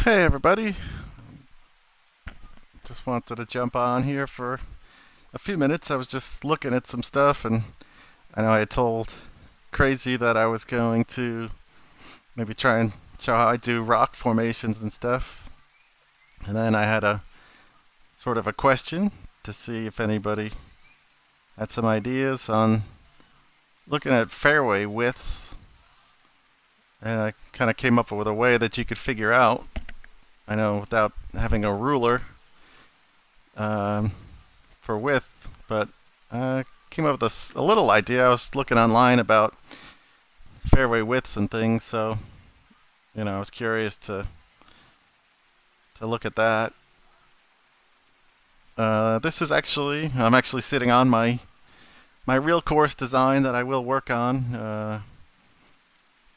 Hey everybody, just wanted to jump on here for a few minutes. I was just looking at some stuff, and I know I told Crazy that I was going to maybe try and show how I do rock formations and stuff. And then I had a sort of a question to see if anybody had some ideas on looking at fairway widths. And I kind of came up with a way that you could figure out, I know, without having a ruler um, for width, but I came up with a little idea. I was looking online about fairway widths and things, so I was curious to look at that. This is I'm actually sitting on my real course design that I will work on.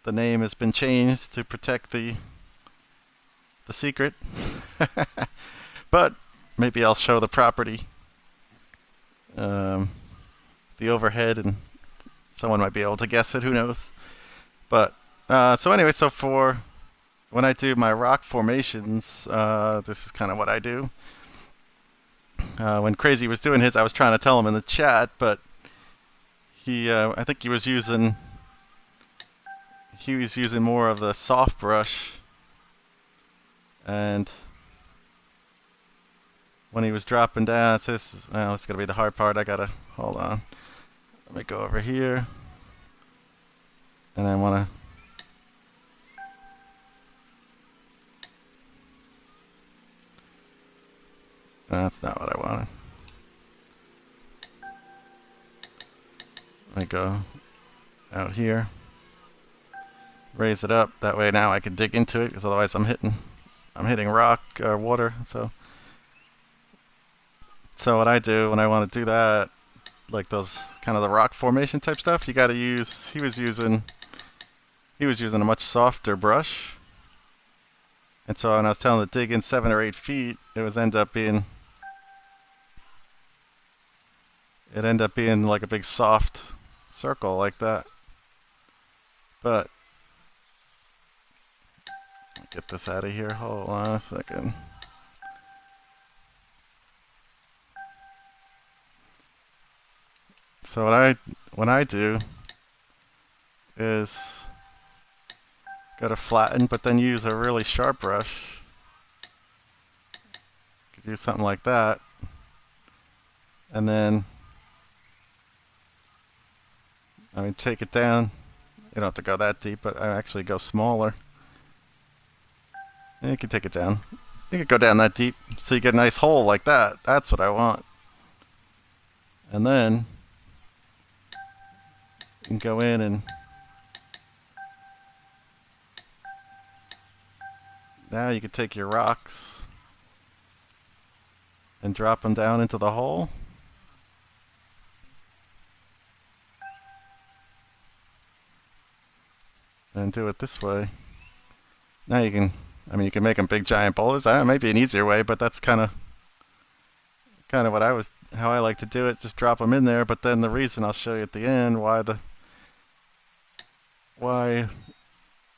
The name has been changed to protect the secret, but maybe I'll show the property, um, the overhead, and someone might be able to guess it. Who knows? But so anyway, so for when I do my rock formations, this is kind of what I do. When Crazy was doing his, I was trying to tell him in the chat, but I think he was using more of the soft brush, and when he was dropping down, so this is gonna be the hard part. I gotta hold on. Let me go over here, and I wanna. That's not what I wanted. Let me go out here, raise it up. That way now I can dig into it, because otherwise I'm hitting rock or water. So what I do when I want to do that, like those kind of the rock formation type stuff, you got to use. He was using a much softer brush, and so when I was telling him to dig in 7 or 8 feet, it ended up being like a big soft circle like that. But get this out of here. Hold on a second. So what I do is go to flatten, but then use a really sharp brush. Could do something like that, and then take it down. You don't have to go that deep, but I actually go smaller. And you can take it down. You can go down that deep, so you get a nice hole like that. That's what I want. And then you can go in and now you can take your rocks and drop them down into the hole. And do it this way. Now you can make them big giant boulders. I don't know, maybe an easier way, but that's kind of how I like to do it. Just drop them in there. But then the reason I'll show you at the end why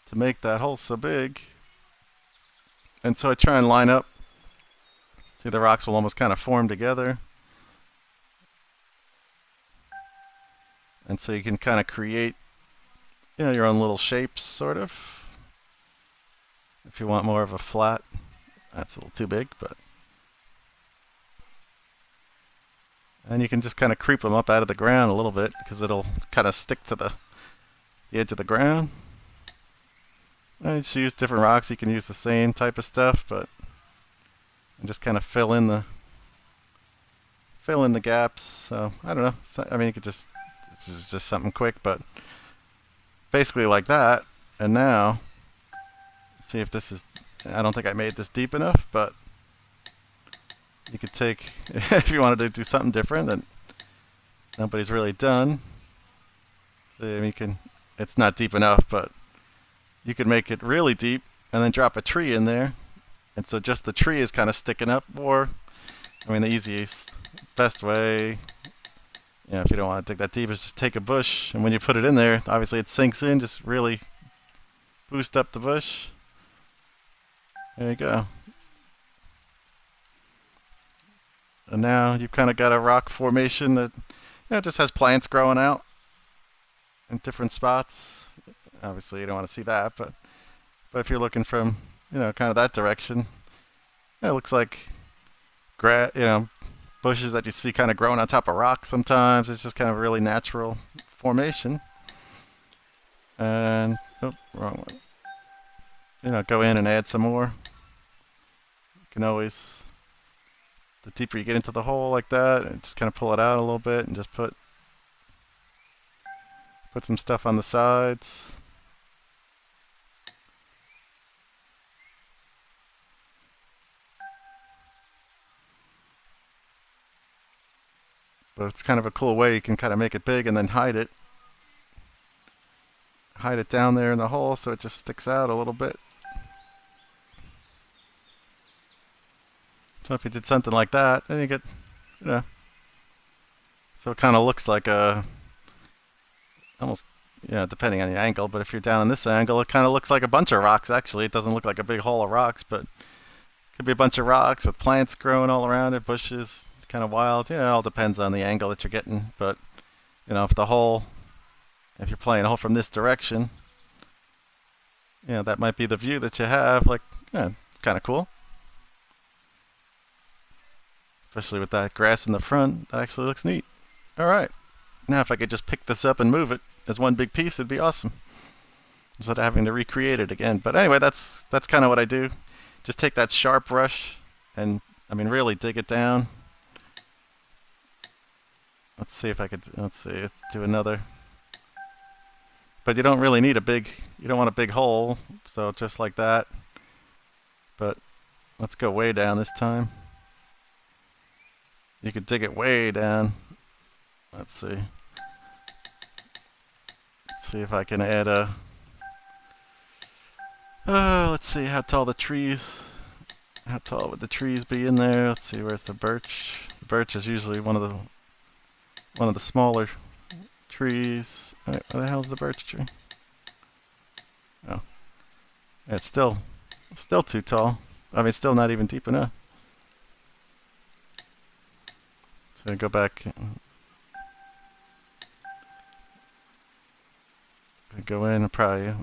to make that hole so big. And so I try and line up. See, the rocks will almost kind of form together. And so you can kind of create your own little shapes, sort of. If you want more of a flat, that's a little too big, but. And you can just kind of creep them up out of the ground a little bit, because it'll kind of stick to the edge of the ground. And just use different rocks. You can use the same type of stuff, but and just kind of fill in the gaps. So I don't know. You could this is just something quick, but basically like that. And now, see if this is. I don't think I made this deep enough, but you could take if you wanted to do something different that nobody's really done. So you can. It's not deep enough, but you could make it really deep and then drop a tree in there, and so just the tree is kind of sticking up. Or, the easiest, best way, if you don't want to dig that deep, is just take a bush, and when you put it in there, obviously it sinks in. Just really boost up the bush. There you go. And now you've kind of got a rock formation that just has plants growing out in different spots. Obviously, you don't want to see that, but if you're looking from kind of that direction, it looks like bushes that you see kind of growing on top of rocks. Sometimes it's just kind of a really natural formation. And wrong one. Go in and add some more. You can always, the deeper you get into the hole like that, and just kind of pull it out a little bit and just put some stuff on the sides. But it's kind of a cool way you can kind of make it big and then hide it. Hide it down there in the hole so it just sticks out a little bit. So if you did something like that, then you get, so it kind of looks like almost, depending on the angle, but if you're down in this angle, it kind of looks like a bunch of rocks, actually. It doesn't look like a big hole of rocks, but it could be a bunch of rocks with plants growing all around it, bushes. It's kind of wild. It all depends on the angle that you're getting, but, if you're playing a hole from this direction, that might be the view that you have. Like, it's kind of cool. Especially with that grass in the front, that actually looks neat. All right. Now if I could just pick this up and move it as one big piece, it'd be awesome. Instead of having to recreate it again. But anyway, that's kind of what I do. Just take that sharp brush and, really dig it down. Let's see if I could, do another. But you don't really need you don't want a big hole, so just like that. But let's go way down this time. You could dig it way down. Let's see. Let's see if I can add let's see how tall the trees. How tall would the trees be in there? Let's see, where's the birch? The birch is usually one of the smaller trees. Wait, where the hell's the birch tree? Oh, yeah, it's still too tall. Still not even deep enough. So I go back and go in and probably, I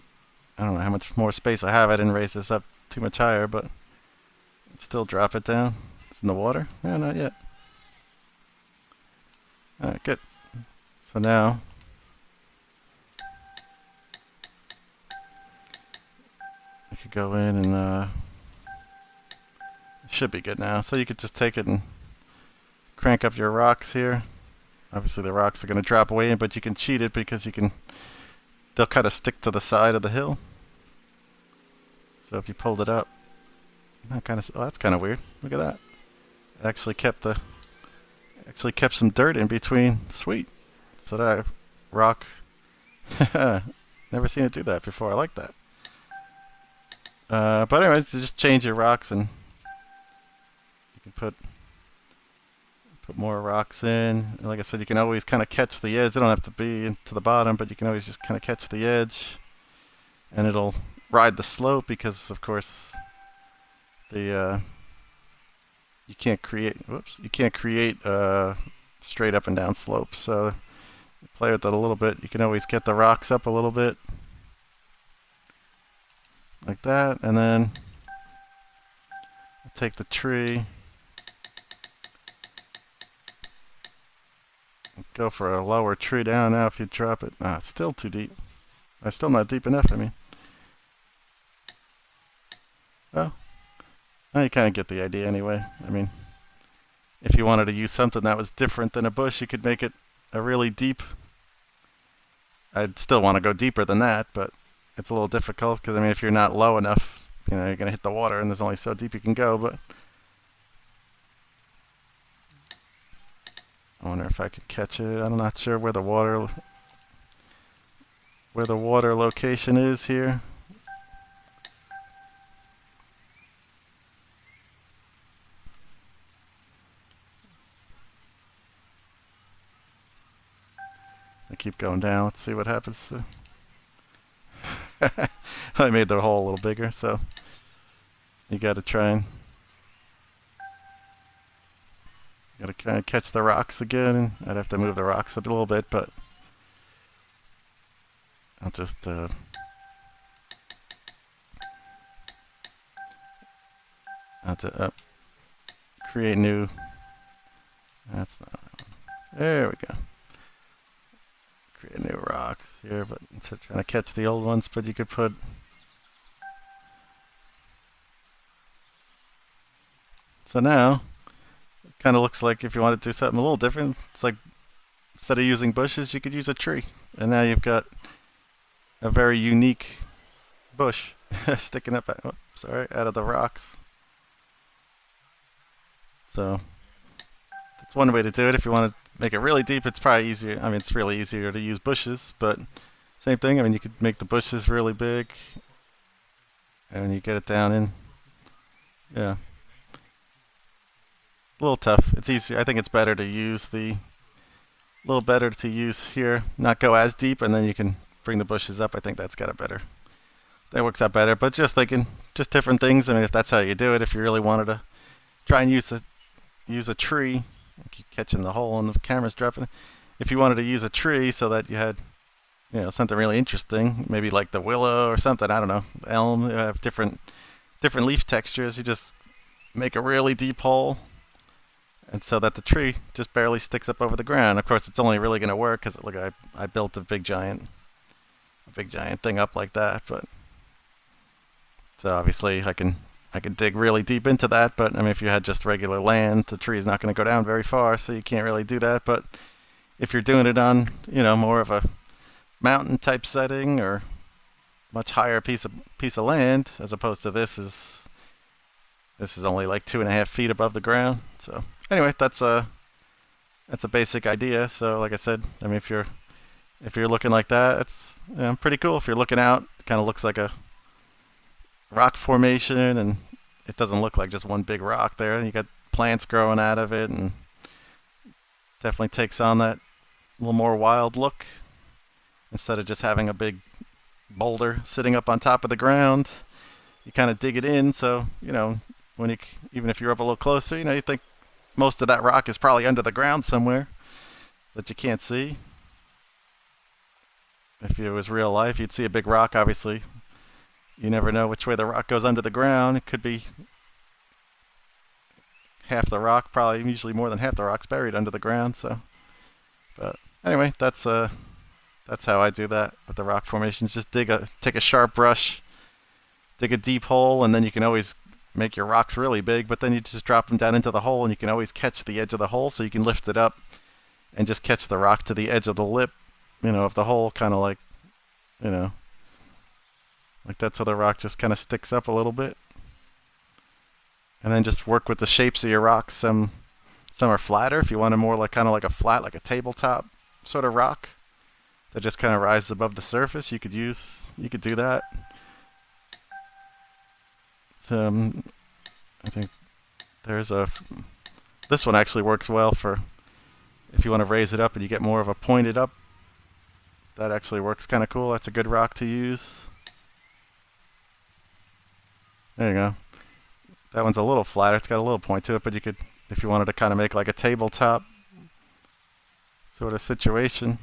don't know how much more space I have. I didn't raise this up too much higher, but still drop it down. It's in the water? Yeah, not yet. Alright, good. So now I could go in and it should be good now. So you could just take it and crank up your rocks here. Obviously the rocks are going to drop away, but you can cheat it because they'll kind of stick to the side of the hill. So if you pulled it up, that's kind of weird. Look at that. It actually kept some dirt in between. Sweet. So that rock, never seen it do that before. I like that. But anyways, just change your rocks and you can put more rocks in. And like I said, you can always kind of catch the edge. They don't have to be to the bottom, but you can always just kind of catch the edge, and it'll ride the slope because, of course, you can't create straight up and down slopes. So you play with it a little bit. You can always get the rocks up a little bit, like that, and then take the tree. Go for a lower tree down now if you drop it. It's still too deep. It's still not deep enough, Well, now you kind of get the idea anyway. If you wanted to use something that was different than a bush, you could make it a really deep. I'd still want to go deeper than that, but it's a little difficult because, if you're not low enough, you're going to hit the water and there's only so deep you can go, but I wonder if I could catch it. I'm not sure where the water location is here. I keep going down. Let's see what happens. I made the hole a little bigger, so You gotta try and gotta kind of catch the rocks again. I'd have to move the rocks a little bit, but I'll just create new. That's not. There we go. Create new rocks here, but instead of trying to catch the old ones, but you could put. So now, it kind of looks like if you want to do something a little different, it's like instead of using bushes, you could use a tree, and now you've got a very unique bush sticking up. Out of the rocks. So that's one way to do it. If you want to make it really deep, it's probably easier. I mean, it's really easier to use bushes, but same thing. I mean, you could make the bushes really big, and you get it down in. Yeah, a little tough. It's easier. I think it's better to use a little better to use here, not go as deep, and then you can bring the bushes up. I think that's got a better. That works out better. But just thinking, just different things. I mean, if that's how you do it, if you really wanted to try and use a tree, I keep catching the hole and the camera's dropping. If you wanted to use a tree so that you had, something really interesting, maybe like the willow or something. I don't know, elm. You have different leaf textures. You just make a really deep hole, and so that the tree just barely sticks up over the ground. Of course, it's only really going to work because look, I built a big giant thing up like that. But so obviously I can dig really deep into that. But I mean, if you had just regular land, the tree is not going to go down very far, so you can't really do that. But if you're doing it on more of a mountain type setting or much higher piece of land, as opposed to this is only like 2.5 feet above the ground. So anyway, that's a basic idea. So like I said, I mean, if you're looking like that, it's pretty cool. If you're looking out, it kind of looks like a rock formation, and it doesn't look like just one big rock there. You got plants growing out of it, and definitely takes on that little more wild look instead of just having a big boulder sitting up on top of the ground. You kind of dig it in, so when even if you're up a little closer, you think most of that rock is probably under the ground somewhere that you can't see. If it was real life, you'd see a big rock. Obviously, you never know which way the rock goes under the ground. It could be half the rock, probably usually more than half the rock's buried under the ground. So, but anyway, that's how I do that with the rock formations. Just take a sharp brush, dig a deep hole, and then you can always make your rocks really big. But then you just drop them down into the hole, and you can always catch the edge of the hole, so you can lift it up and just catch the rock to the edge of the lip, of the hole, kind of like, like that, so the rock just kind of sticks up a little bit. And then just work with the shapes of your rocks. Some are flatter. If you want a more like kind of like a flat, like a tabletop sort of rock that just kind of rises above the surface, you could do that. I think this one actually works well for if you want to raise it up and you get more of a pointed up. That actually works kind of cool. That's a good rock to use. There you go. That one's a little flatter. It's got a little point to it, but you could, if you wanted to kind of make like a tabletop sort of situation.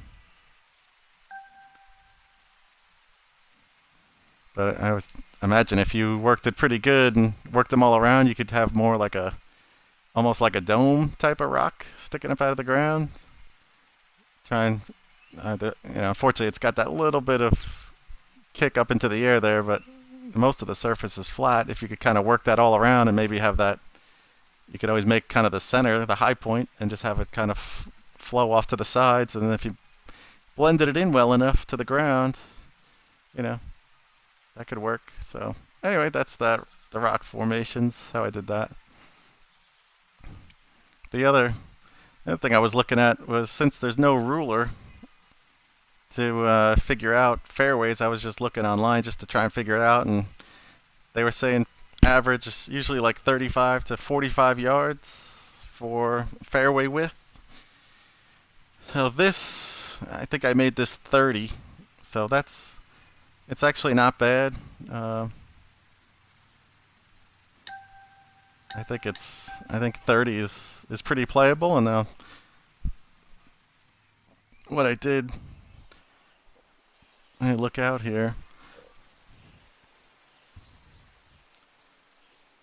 But I would imagine if you worked it pretty good and worked them all around, you could have more like almost like a dome type of rock sticking up out of the ground. Unfortunately, it's got that little bit of kick up into the air there, but most of the surface is flat. If you could kind of work that all around and maybe have that, you could always make kind of the center, the high point, and just have it kind of flow off to the sides. And then if you blended it in well enough to the ground, that could work. So anyway, that's the rock formations, how I did that. The other thing I was looking at was, since there's no ruler to figure out fairways, I was just looking online just to try and figure it out, and they were saying average is usually like 35 to 45 yards for fairway width. So this, I think I made this 30, so it's actually not bad. I think 30 is pretty playable. And now what I did, I look out here.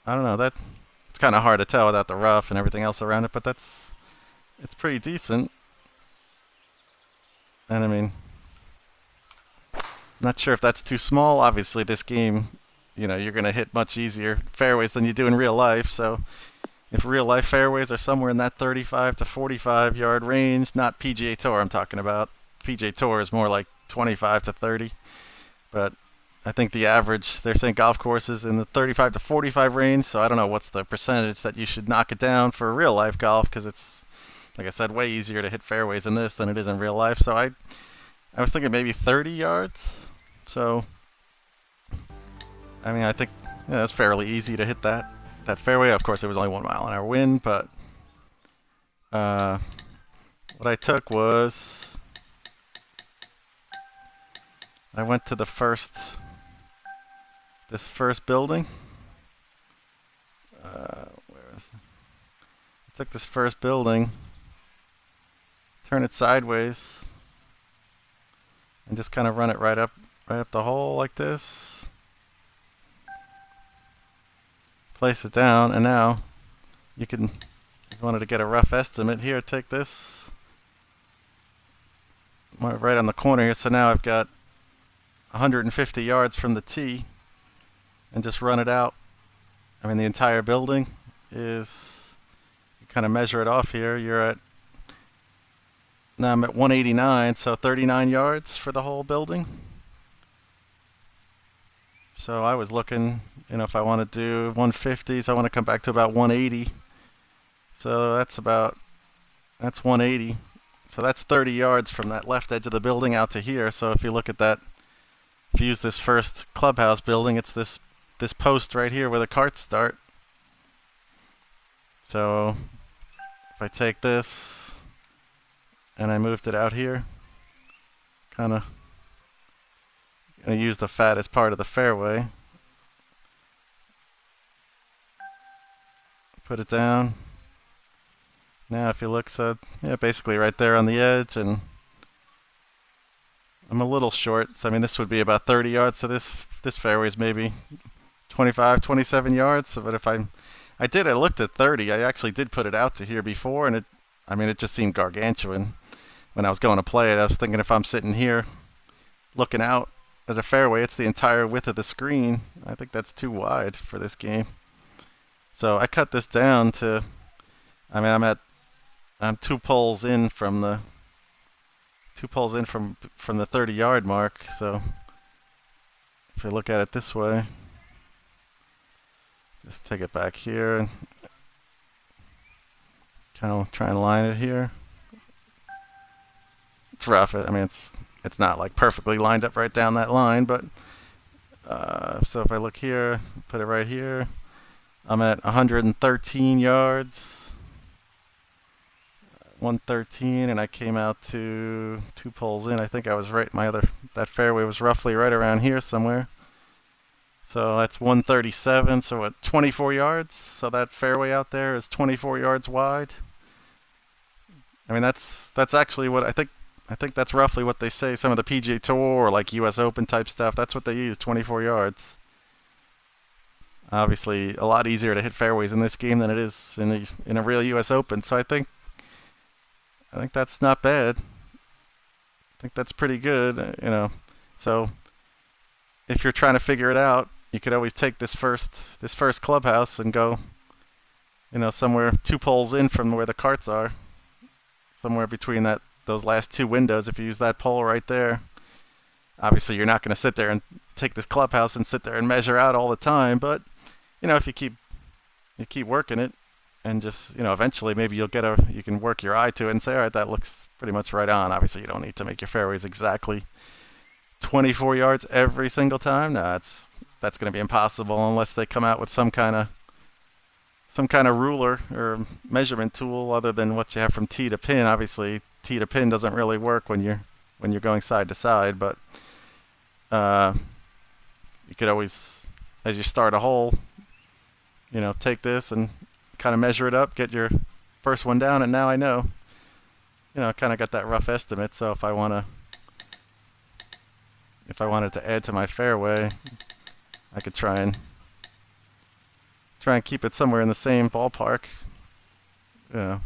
I don't know, that it's kind of hard to tell without the rough and everything else around it, but it's pretty decent. And I mean, not sure if that's too small. Obviously, this game, you're going to hit much easier fairways than you do in real life. So if real life fairways are somewhere in that 35 to 45 yard range, not PGA Tour I'm talking about. PGA Tour is more like 25 to 30. But I think the average, they're saying golf courses in the 35 to 45 range. So I don't know what's the percentage that you should knock it down for real life golf, because it's, like I said, way easier to hit fairways in this than it is in real life. So I was thinking maybe 30 yards. So, I mean, I think it's fairly easy to hit that fairway. Of course, it was only 1 mile an hour wind, but what I took was I went to this first building. Where is it? I took this first building, turn it sideways, and just kind of run it right up the hole like this. Place it down, and now you can, if you wanted to get a rough estimate here, take this right on the corner here. So now I've got 150 yards from the tee, and just run it out. I mean, the entire building is, you kind of measure it off here. Now I'm at 189, so 39 yards for the whole building. So I was looking, if I want to do 150s, I want to come back to about 180. So that's 180. So that's 30 yards from that left edge of the building out to here. So if you look at that, if you use this first clubhouse building, it's this post right here where the carts start. So if I take this and I moved it out here, kind of going to use the fattest part of the fairway. Put it down. Now if you look, so yeah, basically right there on the edge, and I'm a little short. So I mean, this would be about 30 yards. So this fairway is maybe 25, 27 yards. So, but if I looked at 30. I actually did put it out to here before, and it just seemed gargantuan when I was going to play it. I was thinking, if I'm sitting here looking out at a fairway, it's the entire width of the screen. I think that's too wide for this game. So I cut this down to, I'm 2 poles in from the 30-yard mark. So if you look at it this way, just take it back here and kind of try and line it here. It's rough. I mean, it's not like perfectly lined up right down that line, but so if I look here, put it right here, I'm at 113 yards, 113, and I came out to 2 poles in. I think I was right. That fairway was roughly right around here somewhere. So that's 137. So what, 24 yards? So that fairway out there is 24 yards wide. I mean, that's actually what I think. I think that's roughly what they say. Some of the PGA Tour or like US Open type stuff, that's what they use, 24 yards. Obviously, a lot easier to hit fairways in this game than it is in a real US Open. So I think that's not bad. I think that's pretty good, So if you're trying to figure it out, you could always take this first clubhouse and go, somewhere 2 poles in from where the carts are, somewhere between those last 2 windows. If you use that pole right there, obviously you're not going to sit there and take this clubhouse and sit there and measure out all the time. But if you keep working it, and just eventually maybe you can work your eye to it and say, all right, that looks pretty much right on. Obviously, you don't need to make your fairways exactly 24 yards every single time. No, that's going to be impossible unless they come out with some kind of ruler or measurement tool other than what you have from tee to pin. Obviously, tee to pin doesn't really work when you're going side to side, but you could always, as you start a hole, take this and kind of measure it up, get your first one down, and now I know, kind of got that rough estimate. So if I wanted to add to my fairway, I could try and keep it somewhere in the same ballpark, you know,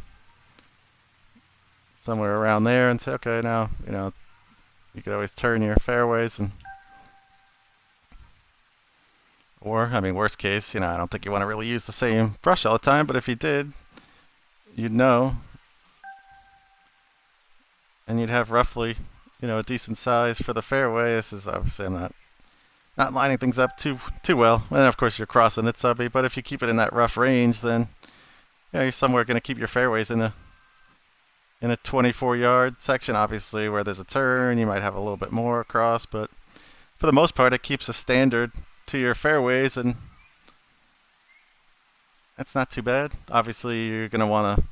somewhere around there, and say, okay, now, you could always turn your fairways or, I mean, worst case, I don't think you want to really use the same brush all the time, but if you did, you'd know, and you'd have roughly, a decent size for the fairway. This is obviously, I'm not lining things up too well, and of course you're crossing it subby, but if you keep it in that rough range, then you're somewhere going to keep your fairways in a 24-yard section. Obviously, where there's a turn, you might have a little bit more across, but for the most part, it keeps a standard to your fairways, and that's not too bad. Obviously, you're going to want to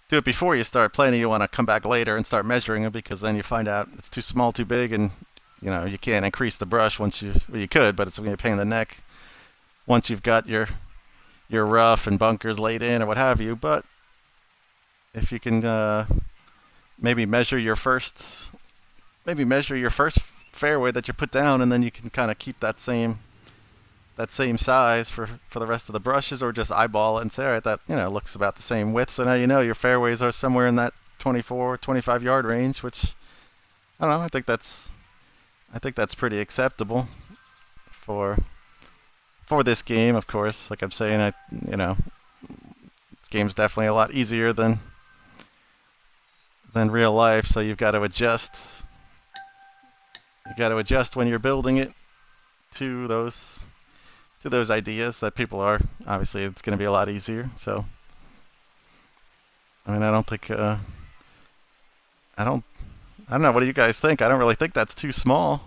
do it before you start playing. You want to come back later and start measuring it, because then you find out it's too small, too big, and you can't increase the brush once you could, but it's going to be a pain in the neck once you've got your rough and bunkers laid in or what have you. But if you can maybe measure your first fairway that you put down, and then you can kind of keep that same size for the rest of the brushes, or just eyeball it and say, all right, that looks about the same width. So now your fairways are somewhere in that 24, 25 yard range, which I don't know. I think that's pretty acceptable for this game. Of course, like I'm saying, this game's definitely a lot easier than real life, so you've got to adjust. You got to adjust when you're building it to those ideas that people are. Obviously, it's going to be a lot easier. So, I mean, I don't think I don't know. What do you guys think? I don't really think that's too small.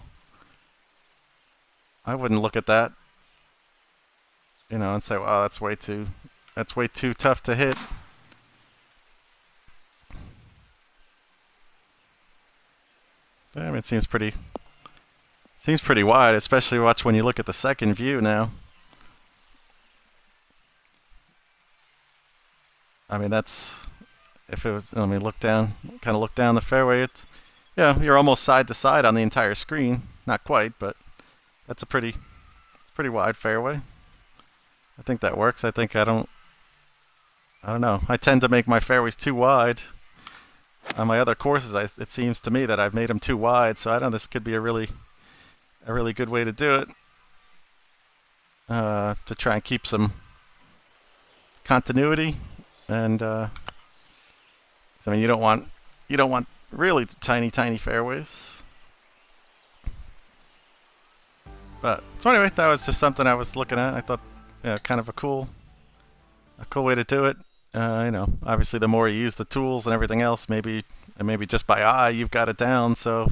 I wouldn't look at that, and say, "Wow, that's way too tough to hit." I mean, it seems pretty wide, especially when you look at the second view now. I mean, if it was, let me look down the fairway. It's, you're almost side to side on the entire screen. Not quite, but that's it's pretty wide fairway. I think that works. I don't know. I tend to make my fairways too wide. On my other courses, it seems to me that I've made them too wide, so I know this could be a really good way to do it, to try and keep some continuity. And I mean, you don't want really tiny fairways. But so anyway, that was just something I was looking at. I thought, kind of a cool way to do it. Obviously, the more you use the tools and everything else, maybe just by eye, you've got it down. So,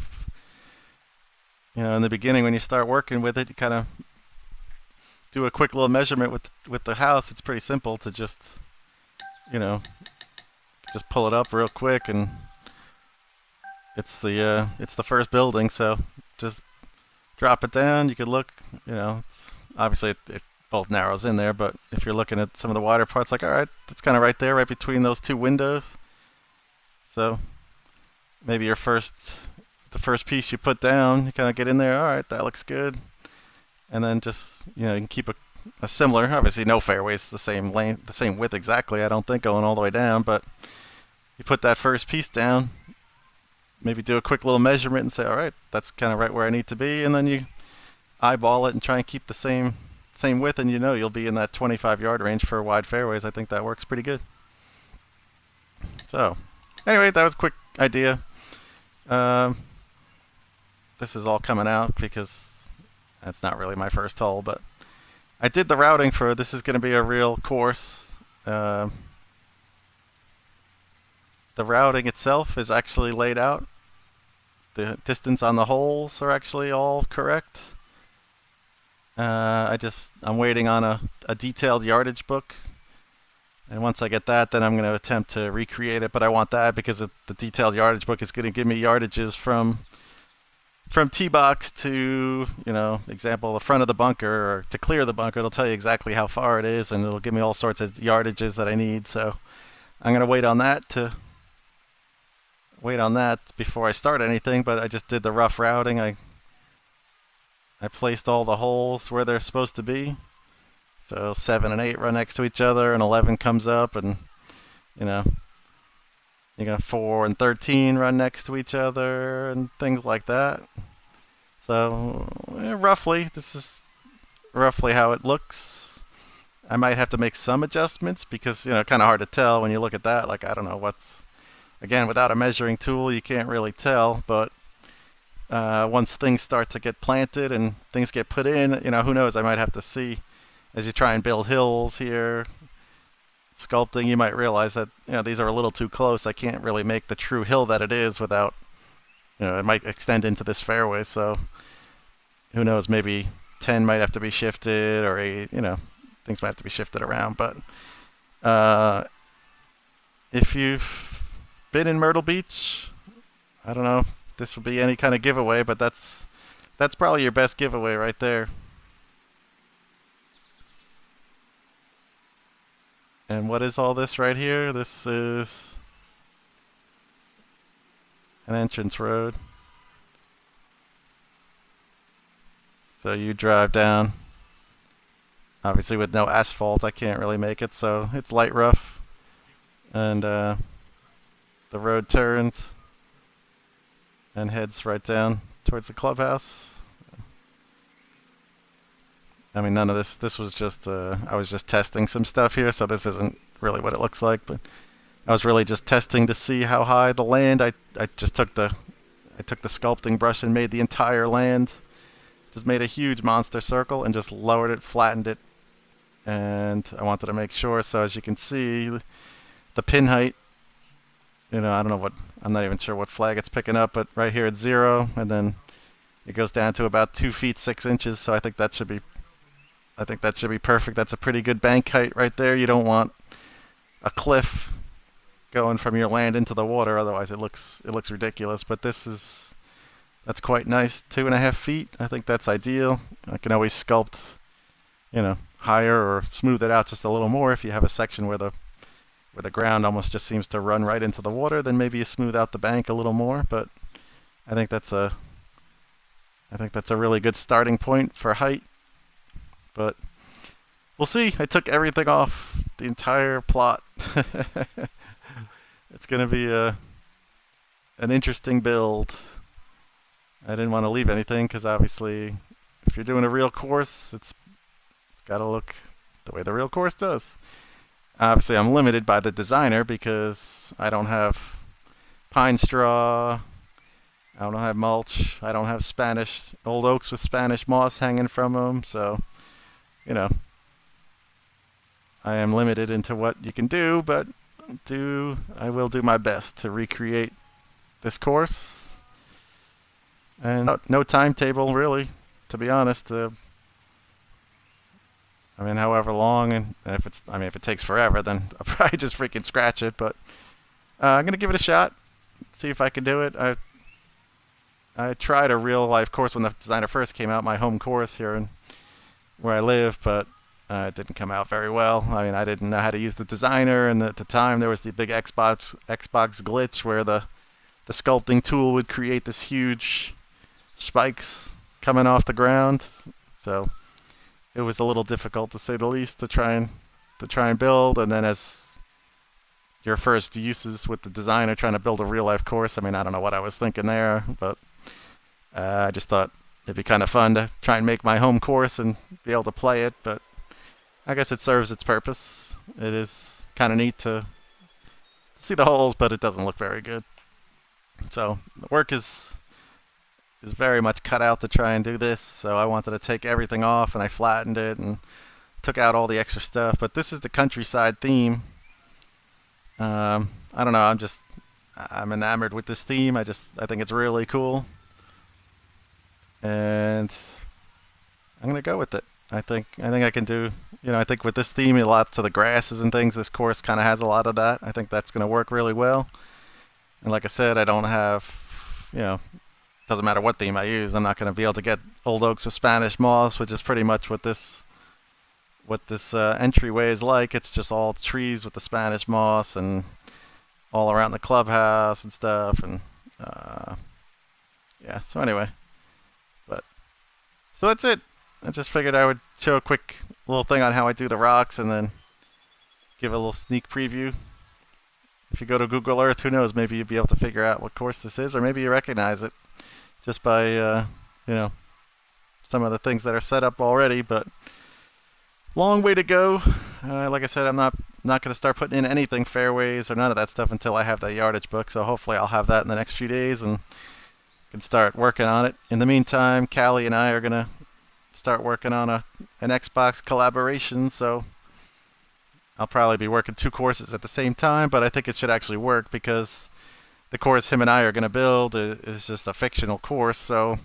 in the beginning, when you start working with it, you kind of do a quick little measurement with the house. It's pretty simple to just pull it up real quick, and it's the first building. So just drop it down. You could look. It's obviously it both narrows in there, but if you're looking at some of the wider parts, like, all right, it's kind of right there, right between those two windows. So maybe the first piece you put down, you kind of get in there, all right, that looks good. And then just, you can keep a similar, obviously no fairways the same length, the same width exactly, I don't think, going all the way down, but you put that first piece down, maybe do a quick little measurement and say, all right, that's kind of right where I need to be, and then you eyeball it and try and keep the same width, and you'll be in that 25 yard range for wide fairways. I think that works pretty good. So anyway, that was a quick idea. This is all coming out because that's not really my first hole, but I did the routing for this. Is going to be a real course. The routing itself is actually laid out. The distance on the holes are actually all correct. I'm waiting on a detailed yardage book, and once I get that, then I'm going to attempt to recreate it. But I want that because the detailed yardage book is going to give me yardages from from tee box to, example, the front of the bunker, or to clear the bunker, it'll tell you exactly how far it is, and it'll give me all sorts of yardages that I need. So I'm gonna wait on that before I start anything. But I just did the rough routing. I placed all the holes where they're supposed to be. So 7 and 8 run next to each other, and 11 comes up, and you know you got 4 and 13 run next to each other, and things like that. So roughly, this is roughly how it looks. I might have to make some adjustments because kind of hard to tell when you look at that. Like, I don't know again, without a measuring tool, you can't really tell. But once things start to get planted and things get put in, who knows? I might have to see as you try and build hills here. Sculpting, you might realize that these are a little too close. I can't really make the true hill that it is without it might extend into this fairway. So who knows? Maybe 10 might have to be shifted, or 8. Things might have to be shifted around. But if you've been in Myrtle Beach, I don't know if this would be any kind of giveaway, but that's probably your best giveaway right there. And what is all this right here? This is an entrance road. So you drive down. Obviously with no asphalt, I can't really make it, so it's light rough. And the road turns and heads right down towards the clubhouse. I mean, none of this was just, I was just testing some stuff here, so this isn't really what it looks like, but I was really just testing to see how high the land. I just took the sculpting brush and made the entire land, just made a huge monster circle and just lowered it, flattened it, and I wanted to make sure. So as you can see, the pin height, I don't know I'm not even sure what flag it's picking up, but right here it's 0, and then it goes down to about 2 feet 6 inches. So I think that should be perfect. That's a pretty good bank height right there. You don't want a cliff going from your land into the water, otherwise it looks ridiculous. But that's quite nice. 2.5 feet. I think that's ideal. I can always sculpt, higher or smooth it out just a little more. If you have a section where the ground almost just seems to run right into the water, then maybe you smooth out the bank a little more. But I think that's a really good starting point for height. But we'll see. I took everything off, the entire plot. It's going to be an interesting build. I didn't want to leave anything because obviously if you're doing a real course, it's got to look the way the real course does. Obviously I'm limited by the designer because I don't have pine straw, I don't have mulch, I don't have old oaks with Spanish moss hanging from them, so I am limited into what you can do, but I will do my best to recreate this course. And no timetable really, to be honest. However long, and if it takes forever, then I'll probably just freaking scratch it. But I'm gonna give it a shot, see if I can do it. I tried a real life course when the designer first came out, my home course here where I live, but it didn't come out very well. I didn't know how to use the designer, and at the time there was the big Xbox glitch where the sculpting tool would create this huge spikes coming off the ground. So it was a little difficult, to say the least, to try and build. And then as your first uses with the designer trying to build a real life course, I don't know what I was thinking there, but I just thought it'd be kind of fun to try and make my home course and be able to play it. But I guess it serves its purpose. It is kind of neat to see the holes, but it doesn't look very good. So the work is very much cut out to try and do this. So I wanted to take everything off, and I flattened it and took out all the extra stuff. But this is the countryside theme. I don't know. I'm enamored with this theme. I think it's really cool, and I'm gonna go with it. I think I can do. I think with this theme, lots of the grasses and things, this course kind of has a lot of that. I think that's gonna work really well. And like I said, I don't have, doesn't matter what theme I use, I'm not going to be able to get old oaks with Spanish moss, which is pretty much what this entryway is like. It's just all trees with the Spanish moss and all around the clubhouse and stuff. And yeah, so anyway, but so that's it. I just figured I would show a quick little thing on how I do the rocks and then give a little sneak preview. If you go to Google Earth, who knows, maybe you'll be able to figure out what course this is, or maybe you recognize it just by, some of the things that are set up already, but long way to go. Like I said, I'm not going to start putting in anything fairways or none of that stuff until I have that yardage book, so hopefully I'll have that in the next few days and can start working on it. In the meantime, Callie and I are going to start working on an Xbox collaboration, so I'll probably be working 2 courses at the same time, but I think it should actually work because the course him and I are going to build is just a fictional course, so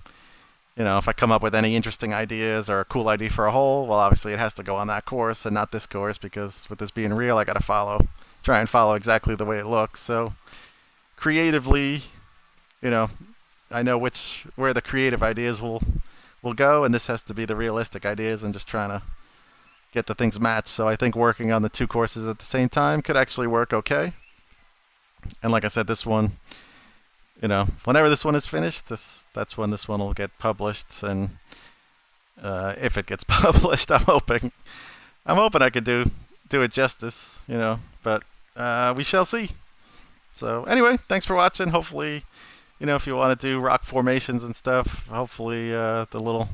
if I come up with any interesting ideas or a cool idea for a hole, well, obviously it has to go on that course and not this course, because with this being real, I got to try and follow exactly the way it looks. So creatively, I know where the creative ideas will go, and this has to be the realistic ideas and just trying to get the things matched. So I think working on the 2 courses at the same time could actually work okay. And like I said, this one, whenever this one is finished, that's when this one will get published. And if it gets published, I'm hoping I could do it justice, but we shall see. So anyway, thanks for watching. Hopefully, if you want to do rock formations and stuff, hopefully the little,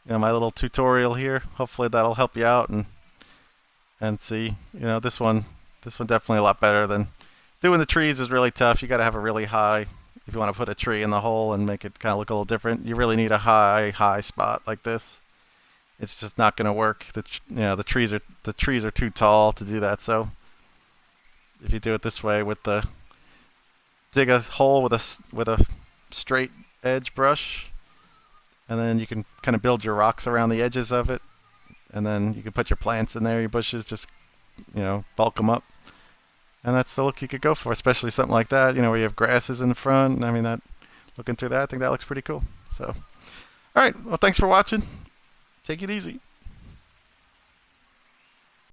my little tutorial here, hopefully that'll help you out and see, this one definitely a lot better than doing the trees is really tough. You got to have a really high, if you want to put a tree in the hole and make it kind of look a little different, you really need a high spot like this. It's just not going to work. The trees are too tall to do that. So if you do it this way dig a hole with a straight edge brush, and then you can kind of build your rocks around the edges of it, and then you can put your plants in there, your bushes, just bulk them up. And that's the look you could go for, especially something like that, where you have grasses in the front. I mean, looking through that, I think that looks pretty cool. So, all right. Well, thanks for watching. Take it easy.